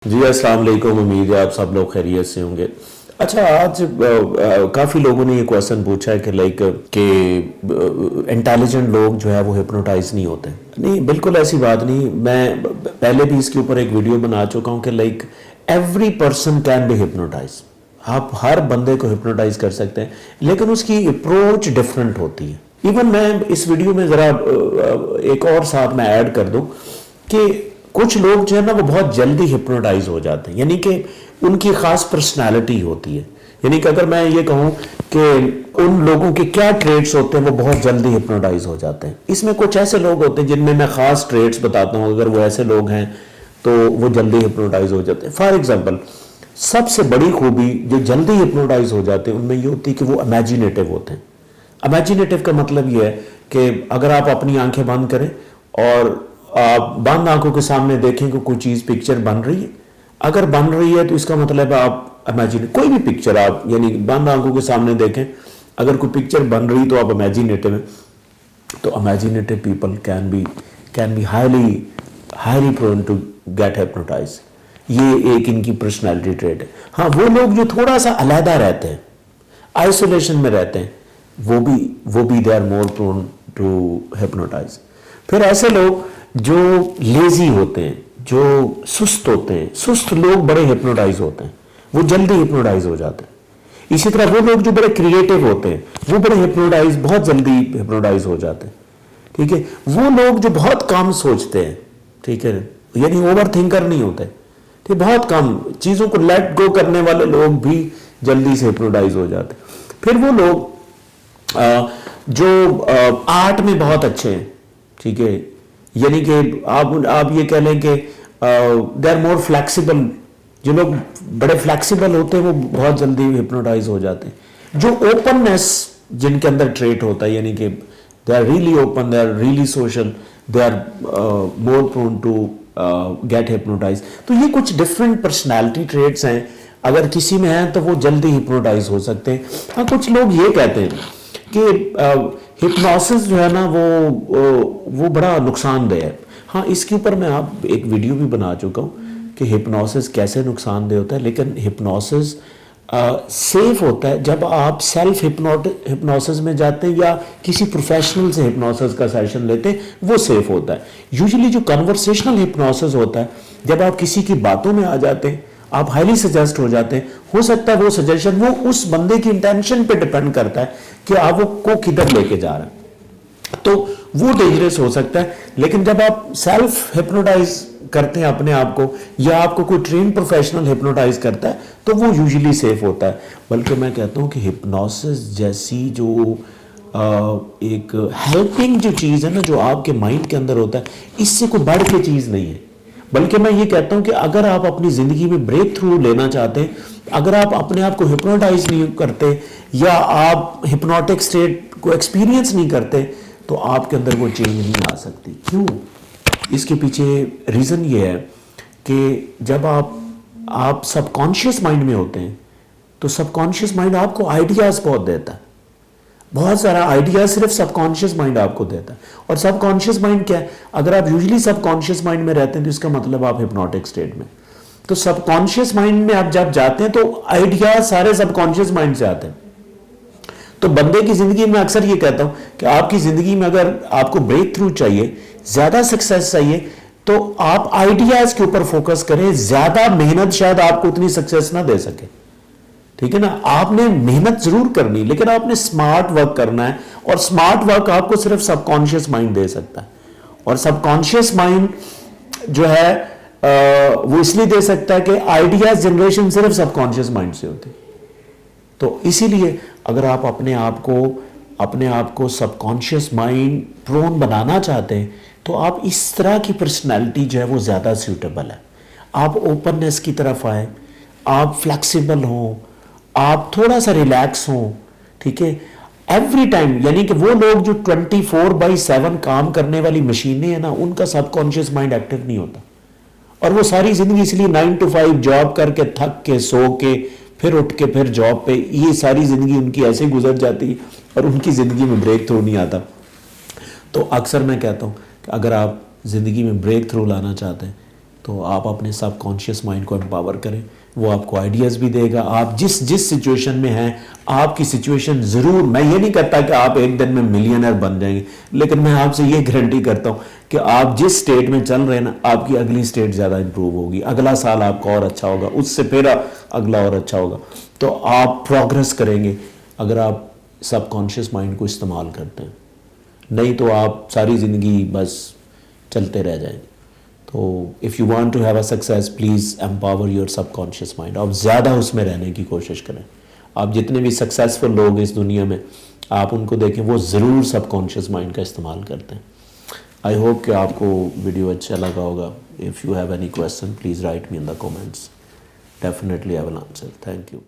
جی السلام علیکم، امید ہے آپ سب لوگ خیریت سے ہوں گے۔ اچھا، آج کافی لوگوں نے یہ کویسچن پوچھا ہے کہ انٹیلیجنٹ لوگ جو ہے وہ ہپنوٹائز نہیں ہوتے۔ نہیں، بالکل ایسی بات نہیں۔ میں پہلے بھی اس کے اوپر ایک ویڈیو بنا چکا ہوں کہ every person can be hypnotise. آپ ہر بندے کو ہپنوٹائز کر سکتے ہیں، لیکن اس کی اپروچ ڈیفرنٹ ہوتی ہے۔ ایون میں اس ویڈیو میں ذرا ایک اور ساتھ میں ایڈ کر دوں کہ کچھ لوگ جو ہے نا وہ بہت جلدی ہپنوٹائز ہو جاتے ہیں، یعنی کہ ان کی خاص پرسنالٹی ہوتی ہے۔ یعنی کہ اگر میں یہ کہوں کہ ان لوگوں کے کیا ٹریٹس ہوتے ہیں، وہ بہت جلدی ہپنوٹائز ہو جاتے ہیں۔ اس میں کچھ ایسے لوگ ہوتے ہیں جن میں خاص ٹریٹس بتاتا ہوں، اگر وہ ایسے لوگ ہیں تو وہ جلدی ہپنوٹائز ہو جاتے ہیں۔ فار ایگزامپل، سب سے بڑی خوبی جو جلدی ہپنوٹائز ہو جاتے ہیں ان میں یہ ہوتی ہے کہ وہ امیجینیٹو ہوتے ہیں۔ امیجینیٹو کا مطلب یہ ہے کہ اگر آپ اپنی آنکھیں بند کریں اور آپ بند آنکھوں کے سامنے دیکھیں کہ کوئی چیز پکچر بن رہی ہے، اگر بن رہی ہے تو اس کا مطلب ہے آپ کوئی بھی پکچر آپ یعنی بند آنکھوں کے سامنے دیکھیں، اگر کوئی پکچر بن رہی تو آپ امیجینیٹو ہیں۔ تو imaginative people can be highly prone to get hypnotise. یہ ایک ان کی پرسنالٹی ٹریٹ ہے۔ ہاں، وہ لوگ جو تھوڑا سا علیحدہ رہتے ہیں، آئسولیشن میں رہتے ہیں، وہ بھی they are more prone to hypnotise. پھر ایسے لوگ جو لیزی ہوتے ہیں، جو سست ہوتے ہیں، سست لوگ بڑے ہپنوٹائز ہوتے ہیں، وہ جلدی ہپنوٹائز ہو جاتے ہیں۔ اسی طرح وہ لوگ جو بڑے کریٹو ہوتے ہیں، وہ بہت جلدی ہپنوٹائز ہو جاتے ہیں۔ ٹھیک ہے، وہ لوگ جو بہت کم سوچتے ہیں، ٹھیک ہے، یعنی اوور تھنکر نہیں ہوتے، ٹھیک، بہت کم چیزوں کو لیٹ گو کرنے والے لوگ بھی جلدی سے ہپنوٹائز ہو جاتے ہیں۔ پھر وہ لوگ جو آرٹ میں بہت اچھے ہیں، ٹھیک ہے، یعنی کہ آپ یہ کہہ لیں کہ دے آر مور فلیکسیبل۔ جو لوگ بڑے فلیکسیبل ہوتے ہیں وہ بہت جلدی ہپنوٹائز ہو جاتے ہیں۔ جو اوپننس جن کے اندر ٹریٹ ہوتا ہے، یعنی کہ they are really open, they are really social, they are more prone to get hypnotise. تو یہ کچھ ڈفرینٹ پرسنالٹی ٹریٹس ہیں، اگر کسی میں ہیں تو وہ جلدی ہپنوٹائز ہو سکتے ہیں۔ ہاں، کچھ لوگ یہ کہتے ہیں کہ ہپنوسس جو ہے نا وہ بڑا نقصان دہ ہے۔ ہاں، اس کے اوپر میں آپ ایک ویڈیو بھی بنا چکا ہوں کہ ہپنوسس کیسے نقصان دہ ہوتا ہے، لیکن ہپنوسس سیف ہوتا ہے جب آپ سیلف ہپنوسس میں جاتے ہیں یا کسی پروفیشنل سے ہپنوسس کا سیشن لیتے ہیں، وہ سیف ہوتا ہے۔ یوزلی جو کنورسیشنل ہپنوسس ہوتا ہے، جب آپ کسی کی باتوں میں آ جاتے ہیں، آپ ہائیلی سجیسٹ ہو جاتے ہیں، ہو سکتا ہے وہ سجیشن وہ اس بندے کی انٹینشن پہ ڈیپینڈ کرتا ہے کہ آپ وہ کو کدھر لے کے جا رہے ہیں، تو وہ ڈینجرس ہو سکتا ہے۔ لیکن جب آپ سیلف ہپنوٹائز کرتے ہیں اپنے آپ کو، یا آپ کو کوئی ٹرین پروفیشنل ہپنوٹائز کرتا ہے، تو وہ یوزلی سیف ہوتا ہے۔ بلکہ میں کہتا ہوں کہ ہپنوسس جیسی جو ایک ہیلپنگ جو چیز ہے نا، جو آپ کے مائنڈ کے اندر ہوتا ہے، اس سے کوئی بڑھ کے چیز نہیں ہے۔ بلکہ میں یہ کہتا ہوں کہ اگر آپ اپنی زندگی میں بریک تھرو لینا چاہتے ہیں، اگر آپ اپنے آپ کو ہپنوٹائز نہیں کرتے یا آپ ہپنوٹک سٹیٹ کو ایکسپیرینس نہیں کرتے، تو آپ کے اندر وہ چینج نہیں آ سکتی۔ کیوں؟ اس کے پیچھے ریزن یہ ہے کہ جب آپ سب کانشیس مائنڈ میں ہوتے ہیں، تو سب کانشیس مائنڈ آپ کو آئیڈیاز بہت دیتا ہے، بہت سارا آئیڈیا صرف سب کانشیس مائنڈ آپ کو دیتا ہے۔ اور سب کانشیس مائنڈ کیا ہے؟ اگر آپ یوزلی سب کانشیس مائنڈ میں رہتے ہیں تو اس کا مطلب آپ ہپنوٹک سٹیٹ میں۔ تو سب کانشیس مائنڈ میں آپ جب جاتے ہیں تو آئیڈیا سارے سب کانشیس مائنڈ سے آتے ہیں۔ تو بندے کی زندگی میں اکثر یہ کہتا ہوں کہ آپ کی زندگی میں اگر آپ کو بریک تھرو چاہیے، زیادہ سکسیس چاہیے، تو آپ آئیڈیاز کے اوپر فوکس کریں۔ زیادہ محنت شاید آپ کو اتنی سکسیس نہ دے سکے، ٹھیک ہے نا۔ آپ نے محنت ضرور کرنی، لیکن آپ نے سمارٹ ورک کرنا ہے، اور سمارٹ ورک آپ کو صرف سب کانشیس مائنڈ دے سکتا ہے۔ اور سب کانشیس مائنڈ جو ہے وہ اس لیے دے سکتا ہے کہ آئیڈیاز جنریشن صرف سب کانشیس مائنڈ سے ہوتی ہے۔ تو اسی لیے اگر آپ اپنے آپ کو سب کانشیس مائنڈ پرون بنانا چاہتے ہیں، تو آپ اس طرح کی پرسنالٹی جو ہے وہ زیادہ سیوٹیبل ہے۔ آپ اوپننس کی طرف آئیں، آپ فلیکسیبل ہوں، آپ تھوڑا سا ریلیکس ہوں، ٹھیک ہے، ایوری ٹائم۔ یعنی کہ وہ لوگ جو 24/7 کام کرنے والی مشینیں ہیں نا، ان کا سب کانشیس مائنڈ ایکٹیو نہیں ہوتا، اور وہ ساری زندگی اس لیے 9 to 5 جاب کر کے تھک کے سو کے پھر اٹھ کے پھر جاب پہ، یہ ساری زندگی ان کی ایسے گزر جاتی اور ان کی زندگی میں بریک تھرو نہیں آتا۔ تو اکثر میں کہتا ہوں کہ اگر آپ زندگی میں بریک تھرو لانا چاہتے ہیں تو آپ اپنے سب کانشیس مائنڈ کو امپاور کریں, وہ آپ کو آئیڈیاز بھی دے گا. آپ جس سچویشن میں ہیں, آپ کی سچویشن ضرور, میں یہ نہیں کہتا کہ آپ ایک دن میں ملینئر بن جائیں گے, لیکن میں آپ سے یہ گارنٹی کرتا ہوں کہ آپ جس سٹیٹ میں چل رہے ہیں نا, آپ کی اگلی سٹیٹ زیادہ امپروو ہوگی, اگلا سال آپ کا اور اچھا ہوگا, اس سے پھر اگلا اور اچھا ہوگا. تو آپ پروگریس کریں گے اگر آپ سب کانشیس مائنڈ کو استعمال کرتے ہیں, نہیں تو آپ ساری زندگی بس چلتے رہ جائیں گے. تو if you want to have a success, please empower your subconscious mind. آپ زیادہ اس میں رہنے کی کوشش کریں. آپ جتنے بھی سکسیزفل لوگ اس دنیا میں, آپ ان کو دیکھیں, وہ ضرور سب کانشیس مائنڈ کا استعمال کرتے ہیں. آئی ہوپ کہ آپ کو ویڈیو اچھا لگا ہوگا. If you have any question please write me in the comments. Definitely I will answer. Thank you.